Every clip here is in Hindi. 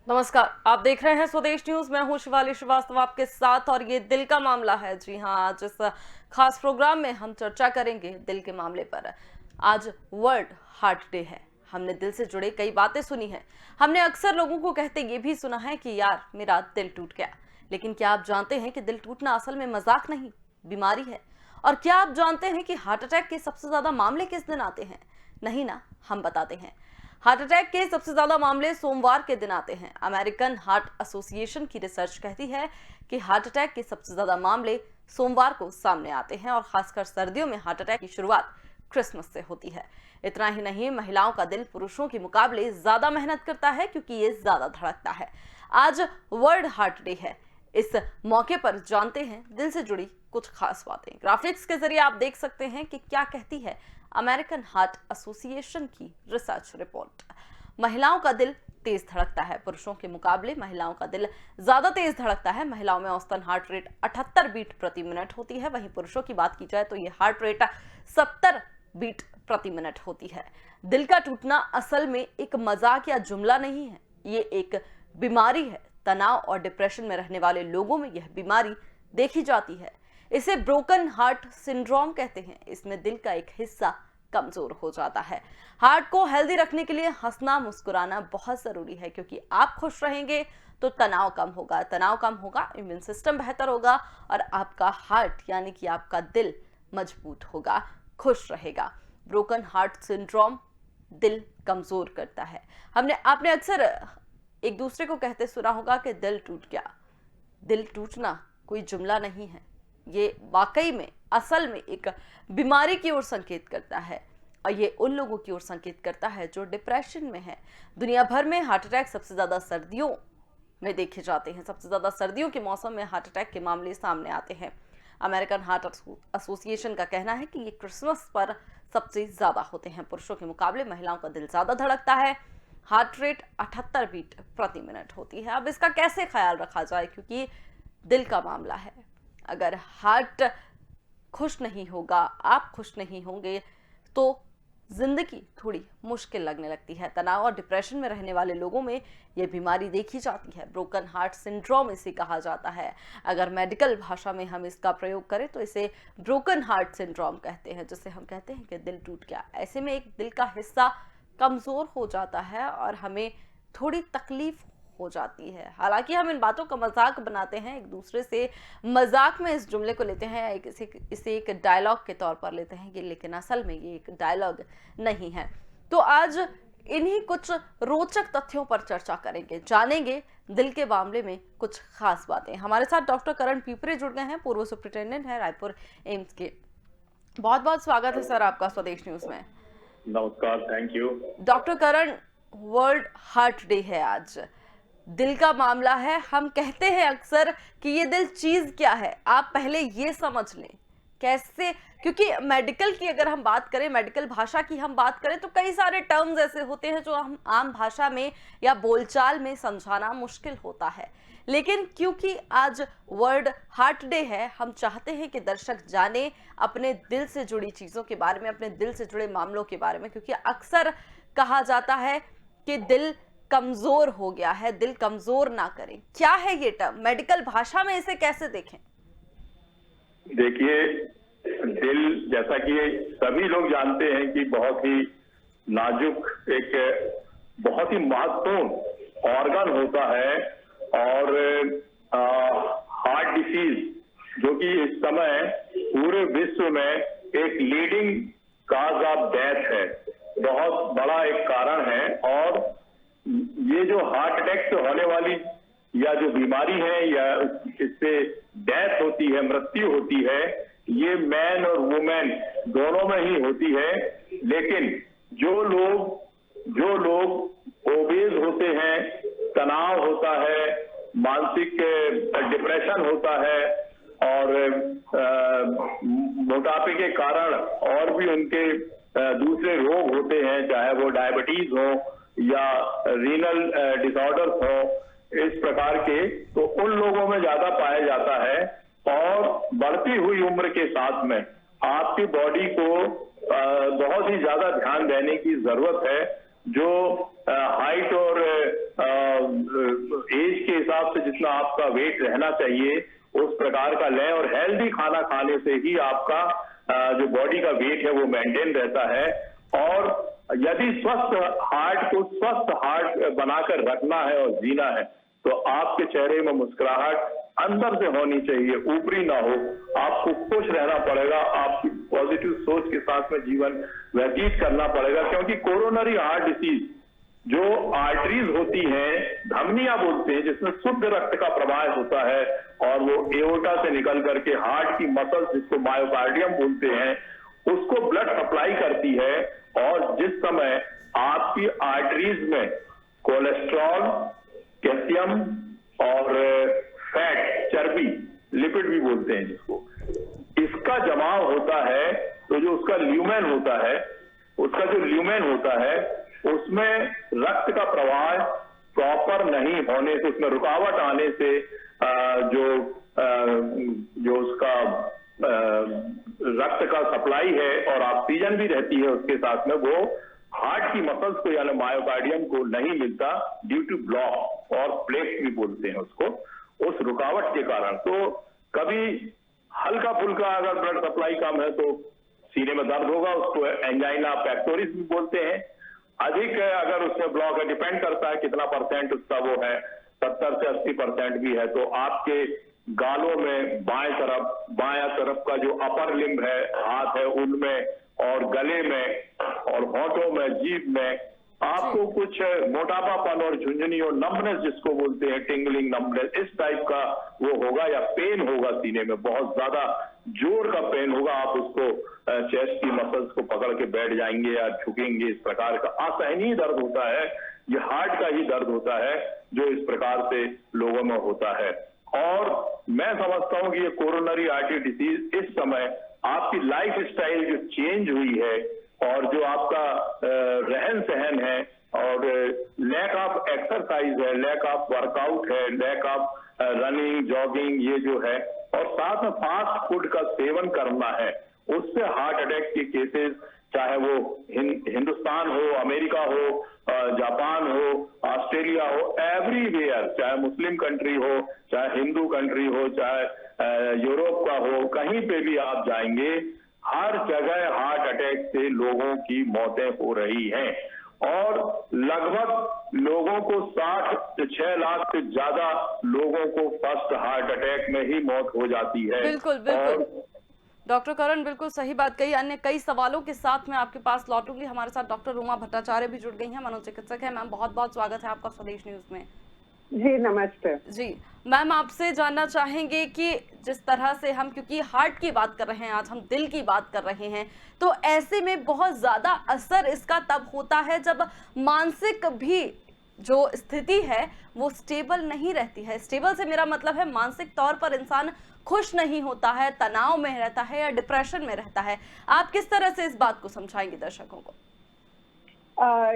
नमस्कार, आप देख रहे हैं स्वदेश न्यूज। मैं हूं शिवाली श्रीवास्तव आपके साथ और ये दिल का मामला है। जी हां, आज इस खास प्रोग्राम में हम चर्चा करेंगे दिल के मामले पर। आज वर्ल्ड हार्ट डे है। हमने दिल से जुड़े कई बातें सुनी हैं। हमने अक्सर लोगों को कहते ये भी सुना है कि यार मेरा दिल टूट गया। लेकिन क्या आप जानते हैं कि दिल टूटना असल में मजाक नहीं, बीमारी है। और क्या आप जानते हैं कि हार्ट अटैक के सबसे ज्यादा मामले किस दिन आते हैं? नहीं ना, हम बताते हैं। हार्ट अटैक के सबसे ज्यादा मामले सोमवार के दिन आते हैं। अमेरिकन हार्ट एसोसिएशन की रिसर्च कहती है कि हार्ट अटैक के सबसे ज्यादा मामले सोमवार को सामने आते हैं और खासकर सर्दियों में हार्ट अटैक की शुरुआत क्रिसमस से होती है। इतना ही नहीं, महिलाओं का दिल पुरुषों के मुकाबले ज्यादा मेहनत करता है क्योंकि ये ज्यादा धड़कता है। आज वर्ल्ड हार्ट डे है। इस मौके पर जानते हैं दिल से जुड़ी कुछ खास बातें। ग्राफिक्स के जरिए आप देख सकते हैं कि क्या कहती है अमेरिकन हार्ट एसोसिएशन की रिसर्च रिपोर्ट। महिलाओं का दिल तेज धड़कता है, पुरुषों के मुकाबले महिलाओं का दिल ज्यादा तेज धड़कता है। महिलाओं में औसतन हार्ट रेट 78 बीट प्रति मिनट होती है, वहीं पुरुषों की बात की जाए तो ये हार्ट रेट 70 बीट प्रति मिनट होती है। दिल का टूटना असल में एक मजाक या जुमला नहीं है, ये एक बीमारी है। तनाव और डिप्रेशन में रहने वाले लोगों में यह बीमारी देखी जाती है। इसे ब्रोकन हार्ट सिंड्रोम कहते हैं। इसमें दिल का एक हिस्सा कमजोर हो जाता है। हार्ट को हेल्दी रखने के लिए हंसना मुस्कुराना बहुत जरूरी है, क्योंकि आप खुश रहेंगे तो तनाव कम होगा, तनाव कम होगा, इम्यून सिस्टम बेहतर होगा और आपका हार्ट यानी कि आपका दिल मजबूत होगा, खुश रहेगा। ब्रोकन हार्ट सिंड्रोम दिल कमजोर करता है। आपने अक्सर एक दूसरे को कहते सुना होगा कि दिल टूट गया। दिल टूटना कोई जुमला नहीं है, ये वाकई में असल में एक बीमारी की ओर संकेत करता है और ये उन लोगों की ओर संकेत करता है जो डिप्रेशन में है। दुनिया भर में हार्ट अटैक सबसे ज्यादा सर्दियों में देखे जाते हैं। सबसे ज्यादा सर्दियों के मौसम में हार्ट अटैक के मामले सामने आते हैं। अमेरिकन हार्ट एसोसिएशन का कहना है कि ये क्रिसमस पर सबसे ज्यादा होते हैं। पुरुषों के मुकाबले महिलाओं का दिल ज्यादा धड़कता है। हार्ट रेट 78 बीट प्रति मिनट होती है। अब इसका कैसे ख्याल रखा जाए, क्योंकि दिल का मामला है। अगर हार्ट खुश नहीं होगा, आप खुश नहीं होंगे तो जिंदगी थोड़ी मुश्किल लगने लगती है। तनाव और डिप्रेशन में रहने वाले लोगों में यह बीमारी देखी जाती है। ब्रोकन हार्ट सिंड्रोम इसे कहा जाता है। अगर मेडिकल भाषा में हम इसका प्रयोग करें तो इसे ब्रोकन हार्ट सिंड्रोम कहते हैं, जिसे हम कहते हैं कि दिल टूट गया। ऐसे में एक दिल का हिस्सा कमजोर हो जाता है और हमें थोड़ी तकलीफ हो जाती है। हालांकि हम इन बातों का मजाक बनाते हैं, एक दूसरे से मजाक में इस जुमले को लेते हैं, इसे एक डायलॉग के तौर पर लेते हैं, लेकिन असल में ये एक डायलॉग नहीं है। तो आज इन्हीं कुछ रोचक तथ्यों पर चर्चा करेंगे, जानेंगे दिल के मामले में कुछ खास बातें। हमारे साथ डॉक्टर करण पीपरे जुड़ गए हैं, पूर्व सुप्रिंटेंडेंट है रायपुर एम्स के। बहुत बहुत स्वागत है सर आपका स्वदेश न्यूज में। नमस्कार, thank you. Doctor Karan, world heart day है आज, दिल का मामला है। हम कहते हैं अक्सर कि ये दिल चीज क्या है, आप पहले ये समझ लें कैसे, क्योंकि मेडिकल की अगर हम बात करें, मेडिकल भाषा की हम बात करें तो कई सारे टर्म्स ऐसे होते हैं जो हम आम भाषा में या बोलचाल में समझाना मुश्किल होता है। लेकिन क्योंकि आज वर्ल्ड हार्ट डे है, हम चाहते हैं कि दर्शक जाने अपने दिल से जुड़ी चीजों के बारे में, अपने दिल से जुड़े मामलों के बारे में, क्योंकि अक्सर कहा जाता है कि दिल कमजोर हो गया है, दिल कमजोर ना करें। क्या है ये टर्म, मेडिकल भाषा में इसे कैसे देखें? देखिए, दिल जैसा कि सभी लोग जानते हैं कि बहुत ही नाजुक, एक बहुत ही महत्वपूर्ण ऑर्गन होता है और हार्ट डिसीज जो कि इस समय पूरे विश्व में एक लीडिंग काज ऑफ डेथ है, बहुत बड़ा एक कारण है। और ये जो हार्ट अटैक से होने वाली या जो बीमारी है या इससे डेथ होती है, मृत्यु होती है, ये मैन और वुमेन दोनों में ही होती है। लेकिन जो लोग ओबेज होते हैं, तनाव होता है, मानसिक डिप्रेशन होता है और मोटापे के कारण और भी उनके दूसरे रोग होते हैं, चाहे वो डायबिटीज हो या रीनल डिसऑर्डर्स हो, इस प्रकार के, तो उन लोगों में ज्यादा पाया जाता है। और बढ़ती हुई उम्र के साथ में आपकी बॉडी को बहुत ही ज्यादा ध्यान देने की जरूरत है। जो हाइट और एज के हिसाब से जितना आपका वेट रहना चाहिए उस प्रकार का लें, और हेल्दी खाना खाने से ही आपका जो बॉडी का वेट है वो मेंटेन रहता है। और यदि स्वस्थ हार्ट को स्वस्थ हार्ट बनाकर रखना है और जीना है तो आपके चेहरे में मुस्कुराहट अंदर से होनी चाहिए, ऊपरी ना हो। आपको खुश रहना पड़ेगा, आपकी पॉजिटिव सोच के साथ में जीवन व्यतीत करना पड़ेगा, क्योंकि कोरोनरी हार्ट डिसीज जो आर्टरीज होती हैं, धमनियां बोलते हैं, जिसमें शुद्ध रक्त का प्रवाह होता है और वो एओर्टा से निकल करके हार्ट की मसल्स जिसको मायोकार्डियम बोलते हैं उसको ब्लड सप्लाई करती है। और जिस समय आपकी आर्टरीज में कोलेस्ट्रॉल, कैल्शियम और फैट, चर्बी, लिपिड भी बोलते हैं जिसको, इसका जमाव होता है तो जो उसका ल्यूमेन होता है, उसका जो ल्यूमेन होता है उसमें रक्त का प्रवाह प्रॉपर नहीं होने से, उसमें रुकावट आने से जो उसका रक्त का सप्लाई है और ऑक्सीजन भी रहती है उसके साथ में, वो हार्ट की मसल्स को यानी मायोकार्डियम को नहीं मिलता ड्यू टू ब्लॉक, और प्लेक्स भी बोलते हैं उसको, उस रुकावट के कारण। तो कभी हल्का फुल्का अगर ब्लड सप्लाई कम है तो सीने में दर्द होगा, उसको एंजाइना पेक्टोरिस भी बोलते हैं। अधिक है अगर उसमें ब्लॉक है, डिपेंड करता है कितना परसेंट उसका वो है, 70 से 80% भी है तो आपके गालों में बायां तरफ का जो अपर लिम्ब है, हाथ है, उनमें और गले में और होठों में, जीभ में आपको कुछ मोटापापन और झुंझुनी और नम्बनेस जिसको बोलते हैं, टिंगलिंग नम्बनेस, इस टाइप का वो होगा, या पेन होगा सीने में, बहुत ज्यादा जोर का पेन होगा। आप उसको चेस्ट की मसल्स को पकड़ के बैठ जाएंगे या झुकेंगे, इस प्रकार का असहनीय दर्द होता है। ये हार्ट का ही दर्द होता है जो इस प्रकार से लोगों में होता है। और मैं समझता हूं कि ये कोरोनरी आर्टरी डिसीज इस समय आपकी लाइफ स्टाइल जो चेंज हुई है और जो आपका रहन सहन है और लैक ऑफ एक्सरसाइज है, लैक ऑफ वर्कआउट है, लैक ऑफ रनिंग, जॉगिंग, ये जो है, और साथ में फास्ट फूड का सेवन करना है, उससे हार्ट अटैक के केसेस, चाहे वो हिंदुस्तान हो, अमेरिका हो, जापान हो, ऑस्ट्रेलिया हो, एवरीवेयर, चाहे मुस्लिम कंट्री हो, चाहे हिंदू कंट्री हो, चाहे यूरोप का हो, कहीं पे भी आप जाएंगे हर जगह हार्ट अटैक से लोगों की मौतें हो रही हैं। और लगभग लोगों को 6 लाख से ज्यादा लोगों को फर्स्ट हार्ट अटैक में ही मौत हो जाती है। बिल्कुल बिल्कुल डॉक्टर करण, बिल्कुल सही बात कही। अन्य कई सवालों के साथ मैं आपके पास लौटूंगी। हमारे साथ डॉक्टर उमा भट्टाचार्य भी जुड़ गई हैं, मनोचिकित्सक है। मैम, बहुत बहुत स्वागत है आपका स्वदेश न्यूज में। जी नमस्ते। जी मैम, आपसे जानना चाहेंगे कि जिस तरह से हम, क्योंकि हार्ट की बात कर रहे हैं आज, हम दिल की बात कर रहे हैं, तो ऐसे में बहुत ज्यादा असर इसका तब होता है जब मानसिक भी जो स्थिति है वो स्टेबल नहीं रहती है। स्टेबल से मेरा मतलब है मानसिक तौर पर इंसान खुश नहीं होता है, तनाव में रहता है या डिप्रेशन में रहता है। आप किस तरह से इस बात को समझाएंगे दर्शकों को?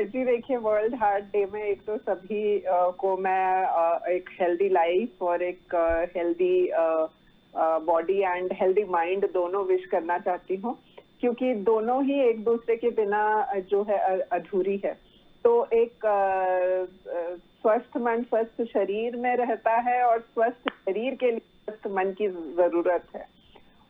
जी देखिए, वर्ल्ड हार्ट डे में एक तो सभी को मैं एक हेल्दी लाइफ और एक healthy body and healthy mind दोनों विश करना चाहती हूँ, क्योंकि दोनों ही एक दूसरे के बिना जो है अधूरी है। तो एक स्वस्थ मन स्वस्थ शरीर में रहता है और स्वस्थ शरीर के लिए स्वस्थ मन की जरूरत है।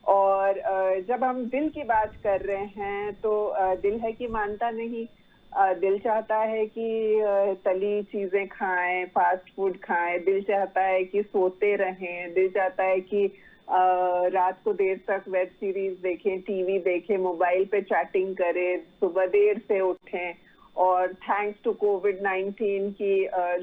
और जब हम दिल की बात कर रहे हैं तो दिल है कि मानता नहीं, दिल चाहता है कि तली चीजें खाएं, फास्ट फूड खाएं, दिल चाहता है कि सोते रहें, दिल चाहता है कि रात को देर तक वेब सीरीज देखें, टीवी देखें, मोबाइल पे चैटिंग करें, सुबह देर से उठें। और थैंक्स टू कोविड-19 की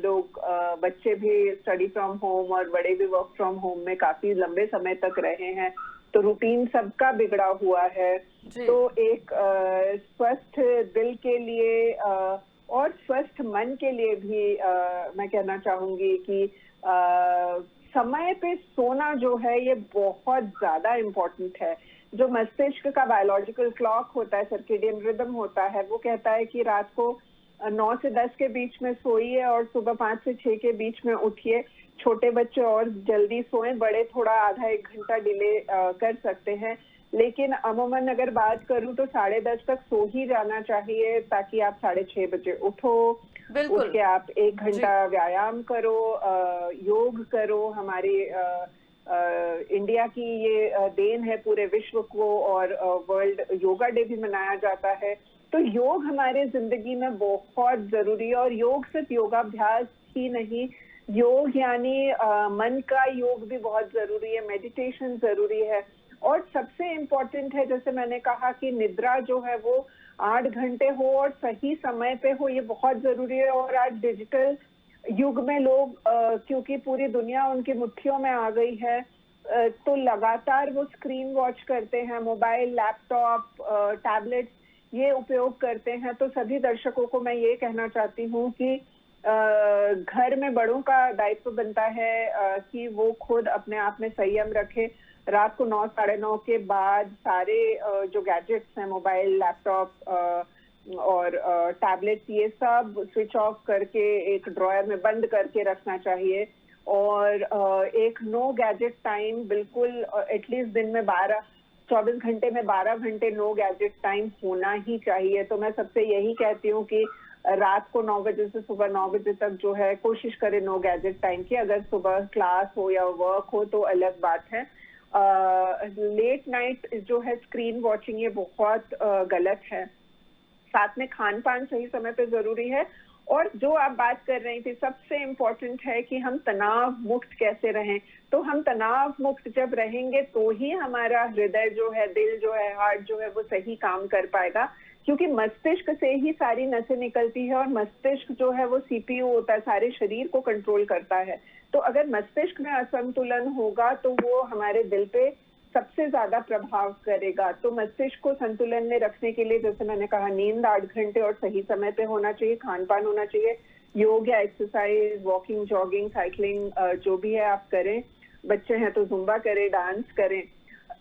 लोग बच्चे भी स्टडी फ्रॉम होम और बड़े भी वर्क फ्रॉम होम में काफी लंबे समय तक रहे हैं, तो रूटीन सबका बिगड़ा हुआ है। तो एक स्वस्थ दिल के लिए और स्वस्थ मन के लिए भी मैं कहना चाहूंगी कि समय पे सोना जो है ये बहुत ज्यादा इम्पोर्टेंट है। जो मस्तिष्क का बायोलॉजिकल क्लॉक होता है, सर्केडियन रिदम होता है, वो कहता है कि रात को 9 से 10 के बीच में सोइए और सुबह 5 से 6 के बीच में उठिए। छोटे बच्चे और जल्दी सोएं, बड़े थोड़ा आधा 1 घंटा डिले कर सकते हैं, लेकिन अमूमन अगर बात करूं तो 10:30 तक सो ही जाना चाहिए ताकि आप 6:30 बजे उठो। बिल्कुल। उठ के आप 1 घंटा व्यायाम करो, योग करो। हमारी इंडिया की ये देन है पूरे विश्व को, और वर्ल्ड योगा डे भी मनाया जाता है। तो योग हमारे जिंदगी में बहुत जरूरी है, और योग सिर्फ योगाभ्यास ही नहीं, योग यानी मन का योग भी बहुत जरूरी है, मेडिटेशन जरूरी है। और सबसे इम्पोर्टेंट है, जैसे मैंने कहा कि निद्रा जो है वो 8 घंटे हो और सही समय पे हो, ये बहुत जरूरी है। और आज डिजिटल युग में लोग क्योंकि पूरी दुनिया उनकी मुट्ठियों में आ गई है, तो लगातार वो स्क्रीन वॉच करते हैं, मोबाइल, लैपटॉप, टैबलेट ये उपयोग करते हैं। तो सभी दर्शकों को मैं ये कहना चाहती हूँ कि घर में बड़ों का दायित्व बनता है कि वो खुद अपने आप में संयम रखे। रात को 9, साढ़े 9 के बाद सारे जो गैजेट्स हैं, मोबाइल, लैपटॉप और टैबलेट्स, ये सब स्विच ऑफ करके एक ड्रॉयर में बंद करके रखना चाहिए। और एक नो गैजेट टाइम बिल्कुल, एटलीस्ट दिन में 24 घंटे में 12 घंटे नो गैजेट टाइम होना ही चाहिए। तो मैं सबसे यही कहती हूँ कि रात को 9 बजे से सुबह 9 बजे तक जो है कोशिश करें नो गैजेट टाइम की। अगर सुबह क्लास हो या वर्क हो तो अलग बात है। लेट नाइट जो है स्क्रीन वॉचिंग, ये बहुत गलत है। साथ में खान पान सही समय पे जरूरी है। और जो आप बात कर रही थी, सबसे इम्पोर्टेंट है कि हम तनाव मुक्त कैसे रहें। तो हम तनाव मुक्त जब रहेंगे तो ही हमारा हृदय जो है, दिल जो है, हार्ट जो है वो सही काम कर पाएगा। क्योंकि मस्तिष्क से ही सारी नसें निकलती है, और मस्तिष्क जो है वो सीपीयू होता है, सारे शरीर को कंट्रोल करता है। तो अगर मस्तिष्क में असंतुलन होगा तो वो हमारे दिल पे सबसे ज्यादा प्रभाव करेगा। तो मस्तिष्क को संतुलन में रखने के लिए, जैसे मैंने कहा, नींद 8 घंटे और सही समय पे होना चाहिए, खान पान होना चाहिए, योग या एक्सरसाइज, वॉकिंग, जॉगिंग, साइकिलिंग जो भी है आप करें। बच्चे हैं तो जुम्बा करें, डांस करें।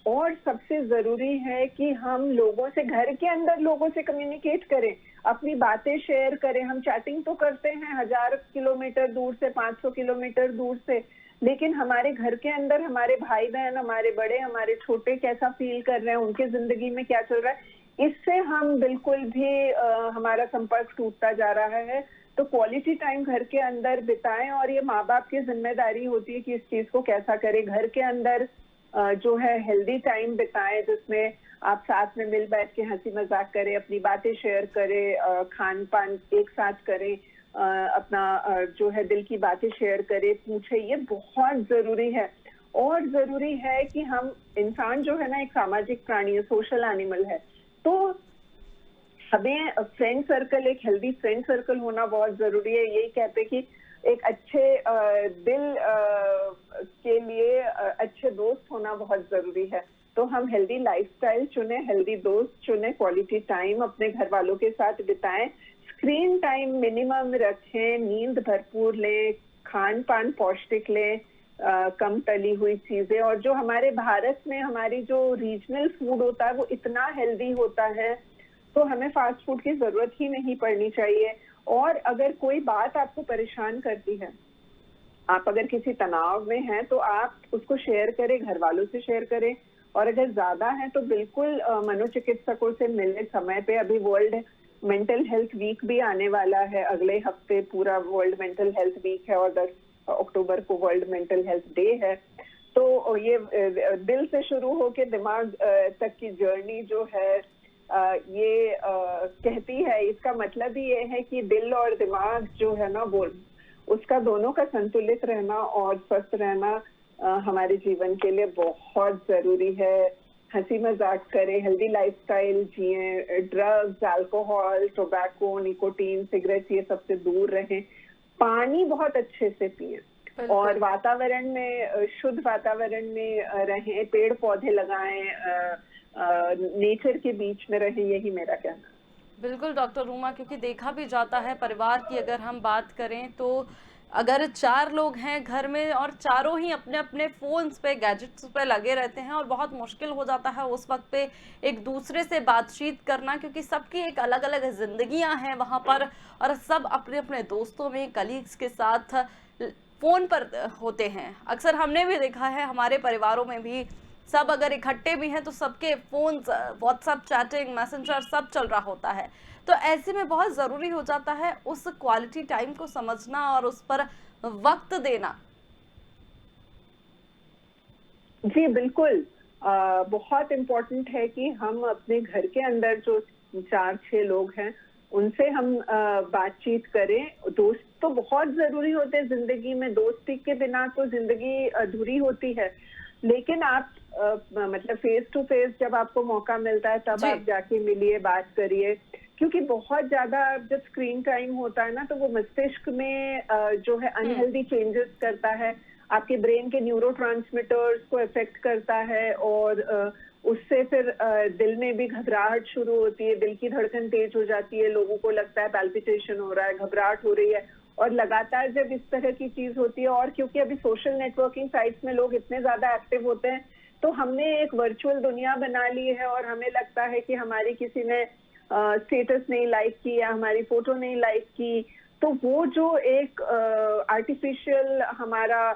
और सबसे जरूरी है कि हम लोगों से, घर के अंदर लोगों से कम्युनिकेट करें, अपनी बातें शेयर करें। हम चैटिंग तो करते हैं 1000 किलोमीटर दूर से, 500 किलोमीटर दूर से, लेकिन हमारे घर के अंदर हमारे भाई बहन, हमारे बड़े, हमारे छोटे कैसा फील कर रहे हैं, उनके जिंदगी में क्या चल रहा है, इससे हम बिल्कुल भी हमारा संपर्क टूटता जा रहा है। तो क्वालिटी टाइम घर के अंदर बिताएं, और ये माँ बाप की जिम्मेदारी होती है कि इस चीज को कैसा करें। घर के अंदर जो है हेल्दी टाइम बिताएं, जिसमें आप साथ में मिल बैठ के हंसी मजाक करें, अपनी बातें शेयर करें, खान पान एक साथ करें, अपना जो है दिल की बातें शेयर करें, पूछे। ये बहुत जरूरी है। और जरूरी है कि हम, इंसान जो है ना एक सामाजिक प्राणी है, सोशल एनिमल है। तो हमें फ्रेंड सर्कल, एक हेल्दी फ्रेंड सर्कल होना बहुत जरूरी है। यही कहते कि एक अच्छे दिल के लिए अच्छे दोस्त होना बहुत जरूरी है। तो हम हेल्दी लाइफस्टाइल चुने, हेल्दी दोस्त चुने, क्वालिटी टाइम अपने घर वालों के साथ बिताएं, स्क्रीन टाइम मिनिमम रखें, नींद भरपूर लें, खान पान पौष्टिक लें, कम तली हुई चीजें। और जो हमारे भारत में हमारी जो रीजनल फूड होता है वो इतना हेल्दी होता है, तो हमें फास्ट फूड की जरूरत ही नहीं पड़नी चाहिए। और अगर कोई बात आपको परेशान करती है, आप अगर किसी तनाव में हैं, तो आप उसको शेयर करें, घर वालों से शेयर करें। और अगर ज्यादा है तो बिल्कुल मनोचिकित्सकों से मिलने समय पे। अभी वर्ल्ड मेंटल हेल्थ वीक भी आने वाला है, अगले हफ्ते पूरा वर्ल्ड मेंटल हेल्थ वीक है, और 10 अक्टूबर को वर्ल्ड मेंटल हेल्थ डे है। तो ये दिल से शुरू होके दिमाग तक की जर्नी जो है ये कहती है, इसका मतलब ही ये है कि दिल और दिमाग जो है ना वो, उसका दोनों का संतुलित रहना और स्वस्थ रहना हमारे जीवन के लिए बहुत जरूरी है। हंसी मजाक करें, हेल्दी लाइफस्टाइल जिए, drugs, alcohol, tobacco, nicotine, cigarette, ये सबसे दूर रहें। पानी बहुत अच्छे से पिए, और वातावरण में, शुद्ध वातावरण में रहें, पेड़ पौधे लगाएं, नेचर के बीच में रहें। यही मेरा कहना है। बिल्कुल डॉक्टर रूमा, क्योंकि देखा भी जाता है, परिवार की अगर हम बात करें तो अगर 4 लोग हैं घर में और चारों ही अपने अपने फोन्स पे, गैजेट्स पे लगे रहते हैं, और बहुत मुश्किल हो जाता है उस वक्त पे एक दूसरे से बातचीत करना, क्योंकि सबकी एक अलग अलग जिंदगियां हैं वहां पर, और सब अपने अपने दोस्तों में, कलीग्स के साथ फोन पर होते हैं। अक्सर हमने भी देखा है, हमारे परिवारों में भी सब अगर इकट्ठे भी हैं तो सबके फोन, व्हाट्सएप, चैटिंग, मैसेंजर सब चल रहा होता है। तो ऐसे में बहुत जरूरी हो जाता है उस क्वालिटी टाइम को समझना और उस पर वक्त देना। जी बिल्कुल, बहुत इम्पोर्टेंट है कि हम अपने घर के अंदर जो 4-6 लोग हैं उनसे हम बातचीत करें। दोस्त तो बहुत जरूरी होते हैं जिंदगी में, दोस्ती के बिना तो जिंदगी अधूरी होती है। लेकिन आप मतलब फेस टू फेस जब आपको मौका मिलता है तब आप जाके मिलिए, बात करिए, क्योंकि बहुत ज्यादा जब स्क्रीन टाइम होता है ना तो वो मस्तिष्क में जो है अनहेल्दी चेंजेस करता है, आपके ब्रेन के न्यूरोट्रांसमीटर्स को इफेक्ट करता है और उससे फिर दिल में भी घबराहट शुरू होती है, दिल की धड़कन तेज हो जाती है, लोगों को लगता है पैल्पिटेशन हो रहा है, घबराहट हो रही है। और लगातार जब इस तरह की चीज होती है, और क्योंकि अभी सोशल नेटवर्किंग साइट्स में लोग इतने ज्यादा एक्टिव होते हैं, तो हमने एक वर्चुअल दुनिया बना ली है और हमें लगता है कि हमारी किसी ने स्टेटस नहीं लाइक की या हमारी फोटो नहीं लाइक की, तो वो जो एक आर्टिफिशियल हमारा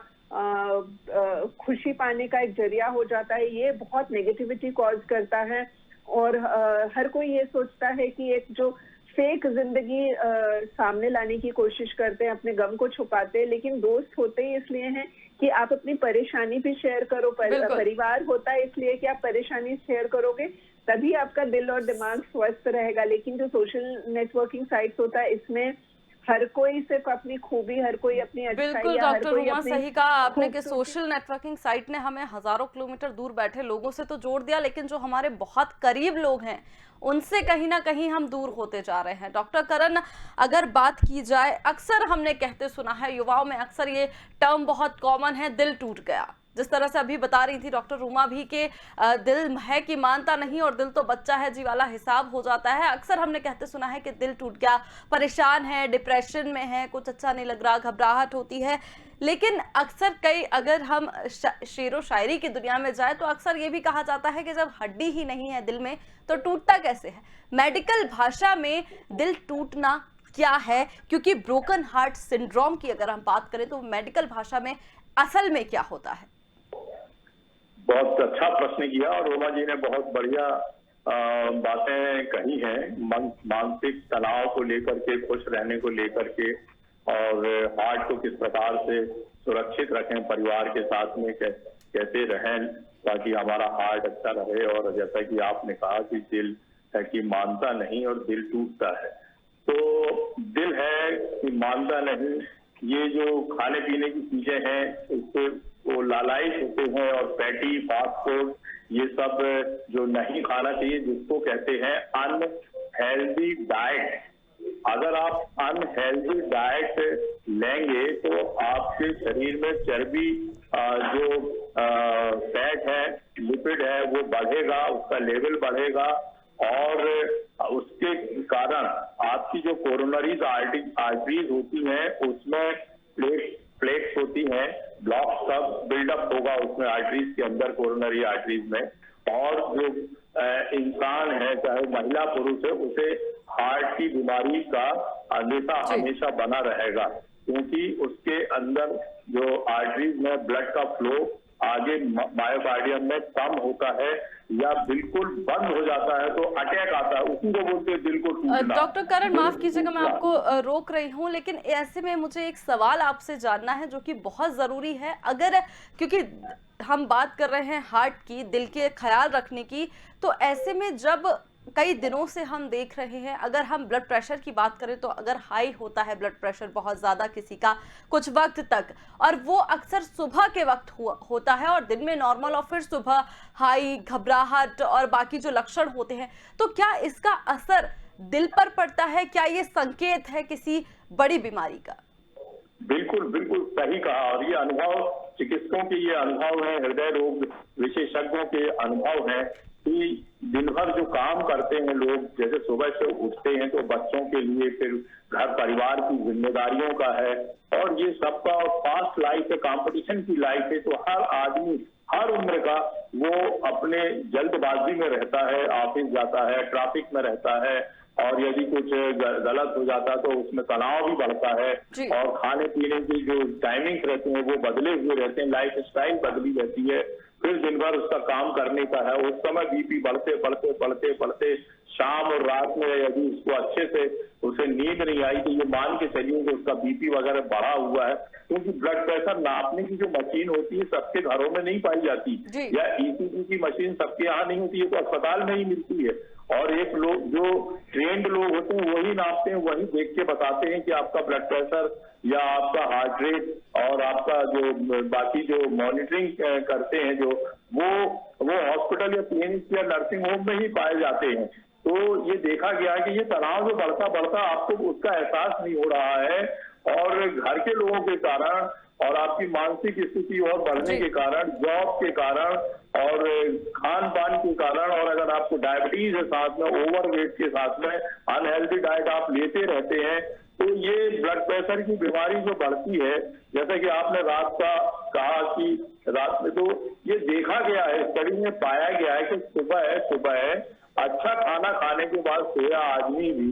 खुशी पाने का एक जरिया हो जाता है, ये बहुत नेगेटिविटी कॉज करता है। और हर कोई ये सोचता है कि एक जो फेक जिंदगी सामने लाने की कोशिश करते हैं, अपने गम को छुपाते हैं, लेकिन दोस्त होते ही इसलिए हैं कि आप अपनी परेशानी भी शेयर करो, परिवार होता है इसलिए कि आप परेशानी शेयर करोगे, तभी आपका दिल और दिमाग स्वस्थ रहेगा। लेकिन जो सोशल नेटवर्किंग साइट्स होता है, इसमें हर कोई सिर्फ अपनी खूबी, हर कोई अपनी अच्छाई, बिल्कुल या हर डॉक्टर कोई रुमा, अपनी सही कहा आपने कि सोशल नेटवर्किंग साइट ने हमें हजारों किलोमीटर दूर बैठे लोगों से तो जोड़ दिया, लेकिन जो हमारे बहुत करीब लोग हैं उनसे कहीं ना कहीं हम दूर होते जा रहे हैं। डॉक्टर करण, अगर बात की जाए, अक्सर हमने कहते सुना है, युवाओं में अक्सर ये टर्म बहुत कॉमन है, दिल टूट गया। जिस तरह से अभी बता रही थी डॉक्टर रुमा भी कि दिल है कि मानता नहीं और दिल तो बच्चा है जी वाला हिसाब हो जाता है। अक्सर हमने कहते सुना है कि दिल टूट गया, परेशान है, डिप्रेशन में है, कुछ अच्छा नहीं लग रहा, घबराहट होती है। लेकिन अक्सर अगर हम शेरो शायरी की दुनिया में जाए तो अक्सर ये भी कहा जाता है कि जब हड्डी ही नहीं है दिल में तो टूटता कैसे है। मेडिकल भाषा में दिल टूटना क्या है, क्योंकि ब्रोकन हार्ट सिंड्रोम की अगर हम बात करें तो मेडिकल भाषा में असल में क्या होता है? बहुत अच्छा प्रश्न किया और रोमा जी ने बहुत बढ़िया बातें कही हैं। मानसिक तनाव को लेकर के, खुश रहने को लेकर के, और हार्ट को किस प्रकार से सुरक्षित रखें, परिवार के साथ में कैसे रहें ताकि हमारा हार्ट अच्छा रहे। और जैसा कि आपने कहा कि दिल है कि मानता नहीं और दिल टूटता है, तो दिल है कि मानता नहीं, ये जो खाने पीने की चीजें हैं उससे वो लालायित होते हैं और फैटी, फास्ट फूड, ये सब जो नहीं खाना चाहिए, जिसको कहते हैं अनहेल्दी डाइट। अगर आप अनहेल्दी डाइट लेंगे तो आपके शरीर में चर्बी, जो फैट है, लिपिड है, वो बढ़ेगा, उसका लेवल बढ़ेगा और उसके कारण आपकी जो कोरोनरीज आर्टरीज होती हैं उसमें प्लेट्स होती हैं, ब्लॉक सब बिल्डअप होगा उसमें आर्टरीज के अंदर, कोरोनरी आर्टरीज में। और जो इंसान है, चाहे महिला पुरुष है, उसे हार्ट की बीमारी का अंदेशा हमेशा बना रहेगा, क्योंकि उसके अंदर जो आर्टरीज में ब्लड का फ्लो आगे मायोकार्डियम में कम होता है या बिल्कुल बंद हो जाता है तो अटैक आता है, उसी को बोलते हैं दिल को टूटना। डॉक्टर करण, माफ कीजिएगा मैं आपको रोक रही हूँ, लेकिन ऐसे में मुझे एक सवाल आपसे जानना है जो कि बहुत जरूरी है। अगर, क्योंकि हम बात कर रहे हैं हार्ट की, दिल के ख्याल रखने की, तो ऐसे में जब कई दिनों से हम देख रहे हैं, अगर हम ब्लड प्रेशर की बात करें तो अगर हाई होता है ब्लड प्रेशर बहुत ज्यादा किसी का कुछ वक्त तक, और वो अक्सर सुबह के वक्त होता है और दिन में नॉर्मल, और फिर सुबह हाई, घबराहट और बाकी जो लक्षण होते हैं, तो क्या इसका असर दिल पर पड़ता है? क्या ये संकेत है किसी बड़ी बीमारी का? बिल्कुल बिल्कुल सही कहा। और ये अनुभव चिकित्सकों के ये अनुभव है, हृदय रोग विशेषज्ञों के अनुभव है कि दिन भर जो काम करते हैं लोग, जैसे सुबह से उठते हैं तो बच्चों के लिए, फिर घर परिवार की जिम्मेदारियों का है, और ये सबका फास्ट लाइफ है, कंपटीशन की लाइफ है, तो हर आदमी हर उम्र का वो अपने जल्दबाजी में रहता है, ऑफिस जाता है, ट्रैफिक में रहता है, और यदि कुछ गलत हो जाता है तो उसमें तनाव भी बढ़ता है जी। और खाने पीने की जो टाइमिंग्स रहते हैं वो बदले हुए रहते हैं, लाइफ स्टाइल बदली रहती है, फिर दिन भर उसका काम करने का है, उस समय बीपी बढ़ते बढ़ते बढ़ते बढ़ते शाम और रात में यदि उसको अच्छे से उसे नींद नहीं आई तो ये मान के चलिए कि उसका बीपी वगैरह बढ़ा हुआ है, क्योंकि ब्लड प्रेशर नापने की जो मशीन होती है सबके घरों में नहीं पाई जाती, जी। या ईसीजी की मशीन सबके यहाँ नहीं होती है, तो अस्पताल में ही मिलती है, और एक लोग जो ट्रेंड लोग होते हैं वही नापते हैं, वही देख के बताते हैं कि आपका ब्लड प्रेशर या आपका हार्ट रेट और आपका जो बाकी जो मॉनिटरिंग करते हैं जो वो हॉस्पिटल या क्लिनिक या नर्सिंग होम में ही पाए जाते हैं। तो ये देखा गया है कि ये तनाव जो बढ़ता बढ़ता आपको उसका एहसास नहीं हो रहा है, और घर के लोगों के कारण और आपकी मानसिक स्थिति और बढ़ने के कारण, जॉब के कारण और खान पान के कारण, और अगर आपको डायबिटीज है साथ में, ओवरवेट के साथ में अनहेल्दी डाइट आप लेते रहते हैं, तो ये ब्लड प्रेशर की बीमारी जो बढ़ती है, जैसा कि आपने रात का कहा कि रात में, तो ये देखा गया है, स्टडी में पाया गया है कि सुबह अच्छा खाना खाने के बाद सोया आदमी भी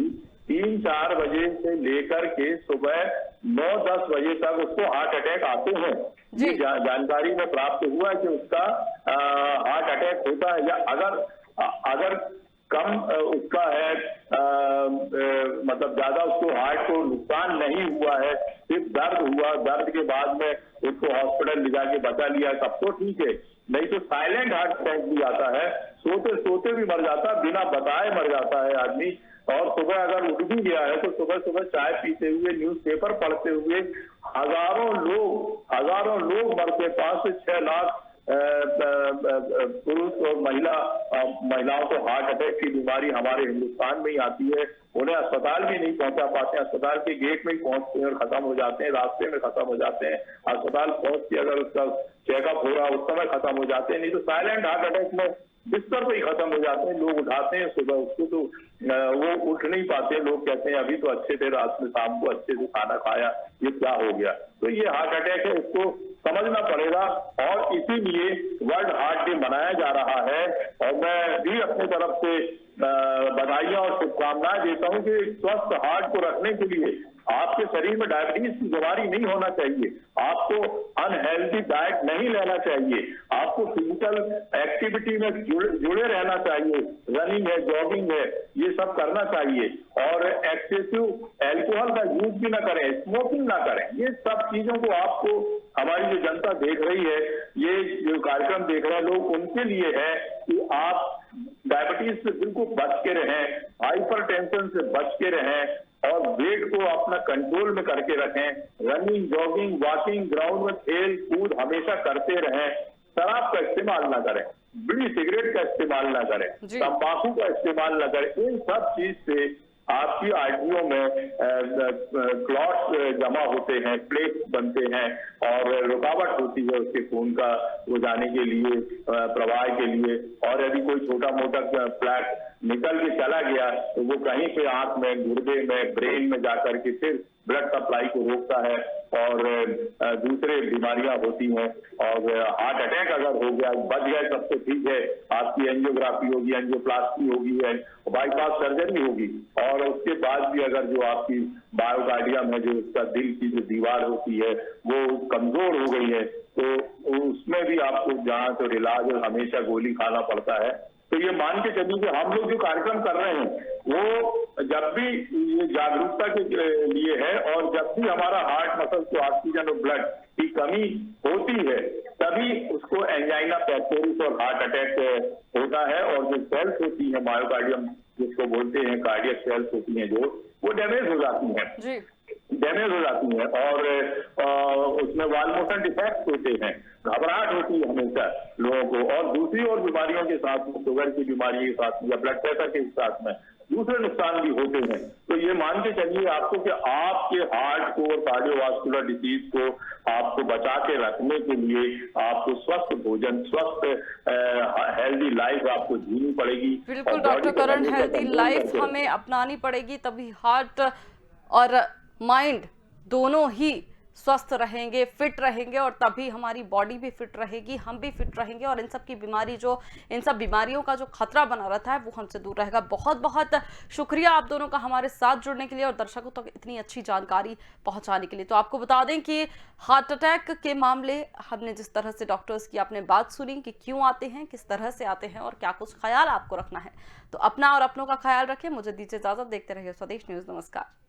3-4 बजे से लेकर के सुबह 9-10 बजे तक उसको हार्ट अटैक आते हैं। ये जानकारी में प्राप्त हुआ है कि उसका हार्ट अटैक होता है, या अगर कम उसका है मतलब ज्यादा उसको हार्ट को नुकसान नहीं हुआ है, सिर्फ दर्द हुआ, दर्द के बाद में उसको हॉस्पिटल ले जाके बचा लिया, तब तो ठीक है, नहीं तो साइलेंट हार्ट अटैक भी आता है, सोते सोते भी मर जाता है, बिना बताए मर जाता है आदमी, और सुबह अगर उठ भी गया है तो सुबह सुबह चाय पीते हुए, न्यूज़पेपर पढ़ते हुए हजारों लोग मरते, 5 से 6 लाख पुरुष और महिलाओं को हार्ट अटैक की बीमारी हमारे हिंदुस्तान में ही आती है, उन्हें अस्पताल भी नहीं पहुंचा पाते, अस्पताल के गेट में ही पहुंचते हैं और खत्म हो जाते हैं, रास्ते में खत्म हो जाते हैं, अस्पताल पहुंच के अगर उसका चेकअप हो रहा है उस समय खत्म हो जाते हैं, नहीं तो साइलेंट हार्ट अटैक में बिस्तर पे ही खत्म हो जाते हैं, लोग उठाते हैं सुबह उसको तो वो उठ नहीं पाते, लोग कहते हैं अभी तो अच्छे थे, रात में शाम को अच्छे से खाना खाया, ये क्या हो गया, तो ये हार्ट अटैक है, इसको समझना पड़ेगा, और इसीलिए वर्ल्ड हार्ट डे मनाया जा रहा है, और मैं भी अपनी तरफ से बधाइयां और शुभकामनाएं देता हूं कि स्वस्थ हार्ट को रखने के लिए आपके शरीर में डायबिटीज की बीमारी नहीं होना चाहिए, आपको अनहेल्दी डाइट नहीं लेना चाहिए, आपको फिजिकल एक्टिविटी में जुड़े रहना चाहिए, रनिंग है, जॉगिंग है, ये सब करना चाहिए, और एक्सेसिव अल्कोहल का यूज भी ना करें, स्मोकिंग ना करें, ये सब चीजों को आपको हमारी जो जनता देख रही है, ये जो कार्यक्रम देख रहे हैं लोग, उनके लिए है कि आप डायबिटीज से बिल्कुल बच के रहें, हाइपरटेंशन से बच के रहें, और वेट को अपना कंट्रोल में करके रखें, रनिंग, जॉगिंग, वॉकिंग, ग्राउंड में खेल कूद हमेशा करते रहें, शराब का इस्तेमाल ना करें, बीड़ी सिगरेट का इस्तेमाल ना करें, तंबाकू का इस्तेमाल ना करें, इन सब चीज से आपकी आर्टरियों में क्लॉट्स जमा होते हैं, प्लेट्स बनते हैं, और रुकावट होती है उसके खून का वो जाने के लिए, प्रवाह के लिए, और यदि कोई छोटा मोटा प्लेट निकल के चला गया तो वो कहीं पे आंख में, गुर्दे में, ब्रेन में जाकर के फिर ब्लड सप्लाई को रोकता है, और दूसरे बीमारियां होती हैं, और हार्ट अटैक अगर हो गया, बच गए तब तो ठीक है, आपकी एंजियोग्राफी होगी, एंजियोप्लास्टी होगी, बाईपास सर्जरी होगी, और उसके बाद भी अगर जो आपकी मायोकार्डियम है, जो उसका दिल की जो दीवार होती है वो कमजोर हो गई है, तो उसमें भी आपको जहां तो इलाज और हमेशा गोली खाना पड़ता है। तो ये मान के चलिए कि हम लोग जो कार्यक्रम कर रहे हैं वो जब भी ये जागरूकता के लिए है, और जब भी हमारा हार्ट मसल को ऑक्सीजन और ब्लड की कमी होती है तभी उसको एंजाइना पेक्टोरिस और हार्ट अटैक होता है, और जो सेल्स होती है मायोकार्डियम जिसको बोलते हैं, कार्डियक सेल्स होती हैं जो, वो डैमेज हो जाती हैं, डैमेज हो जाती है, और उसमें वाल मोशन डिफेक्ट होते हैं, घबराहट होती है हमेशा लोगों को, और दूसरी और बीमारियों के साथ में, शुगर की बीमारी के साथ में या ब्लड प्रेशर के साथ में दूसरे नुकसान भी होते हैं। तो ये मान के चलिए आपको कि आपके हार्ट को और कार्डियोवास्कुलर डिजीज को आपको बचा के रखने के लिए आपको स्वस्थ भोजन, स्वस्थ हेल्दी लाइफ आपको जीनी पड़ेगी। बिल्कुल डॉक्टर करण, हेल्दी लाइफ हमें अपनानी पड़ेगी, तभी हार्ट और माइंड दोनों ही स्वस्थ रहेंगे, फिट रहेंगे और तभी हमारी बॉडी भी फिट रहेगी, हम भी फिट रहेंगे और इन सब बीमारियों का जो खतरा बना रहता है वो हमसे दूर रहेगा। बहुत बहुत शुक्रिया आप दोनों का हमारे साथ जुड़ने के लिए और दर्शकों तक इतनी अच्छी जानकारी पहुंचाने के लिए। तो आपको बता दें कि हार्ट अटैक के मामले हमने जिस तरह से डॉक्टर्स की आपने बात सुनी कि क्यों आते हैं, किस तरह से आते हैं और क्या कुछ ख्याल आपको रखना है, तो अपना और अपनों का ख्याल रखें। मुझे दीजिए इजाजत, देखते रहिए स्वदेश न्यूज। नमस्कार।